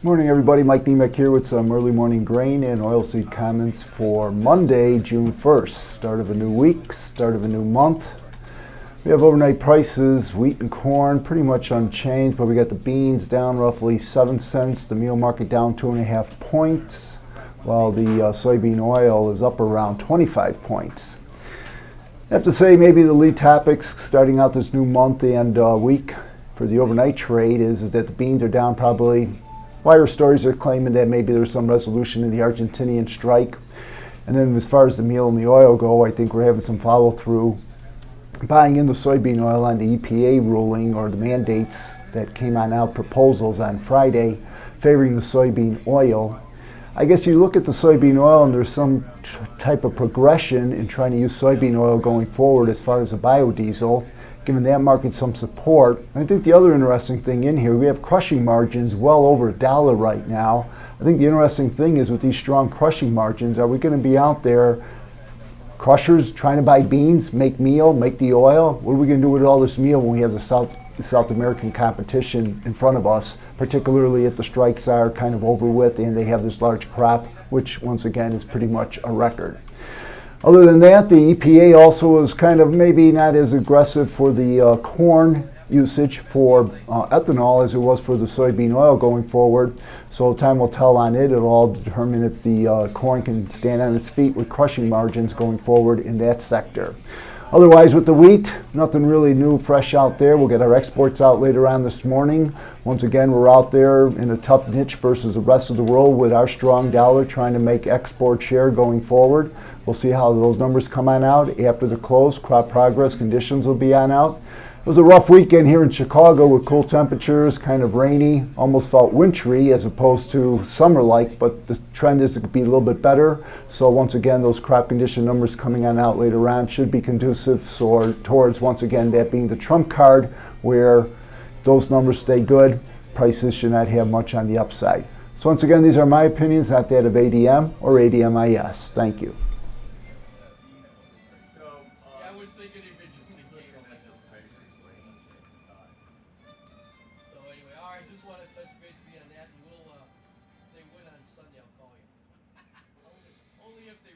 Morning everybody, Mike Niemiec here with some early morning grain and oilseed comments for Monday, June 1st. Start of a new week, start of a new month. We have overnight prices, wheat and corn pretty much unchanged, but we got the beans down roughly 7 cents, the meal market down 2.5 points, while the soybean oil is up around 25 points. I have to say maybe the lead topics starting out this new month and week for the overnight trade is that the beans are down probably. Wire stories are claiming that maybe there's some resolution in the Argentinian strike. And then as far as the meal and the oil go, I think we're having some follow through buying in the soybean oil on the EPA ruling or the mandates that came on out, proposals on Friday favoring the soybean oil. I guess you look at the soybean oil and there's some type of progression in trying to use soybean oil going forward as far as a biodiesel, giving that market some support. And I think the other interesting thing in here, we have crushing margins well over $1 right now. I think the interesting thing is with these strong crushing margins, are we going to be out there, crushers trying to buy beans, make meal, make the oil? What are we going to do with all this meal when we have the South American competition in front of us, particularly if the strikes are kind of over with and they have this large crop, which once again is pretty much a record. Other than that, the EPA also was kind of maybe not as aggressive for the corn usage for ethanol as it was for the soybean oil going forward. So time will tell on it. It'll all determine if the corn can stand on its feet with crushing margins going forward in that sector. Otherwise, with the wheat, nothing really new, fresh out there. We'll get our exports out later on this morning. Once again, we're out there in a tough niche versus the rest of the world with our strong dollar trying to make export share going forward. We'll see how those numbers come on out after the close. Crop progress conditions will be on out. It was a rough weekend here in Chicago with cool temperatures, kind of rainy, almost felt wintry as opposed to summer-like, but the trend is to be a little bit better. So once again, those crop condition numbers coming on out later on should be conducive towards, once again, that being the trump card, where if those numbers stay good, prices should not have much on the upside. So once again, these are my opinions, not that of ADM or ADMIS. Thank you. I just want to touch base with you on that, and we'll, if they win on Sunday, I'll call you. Only if they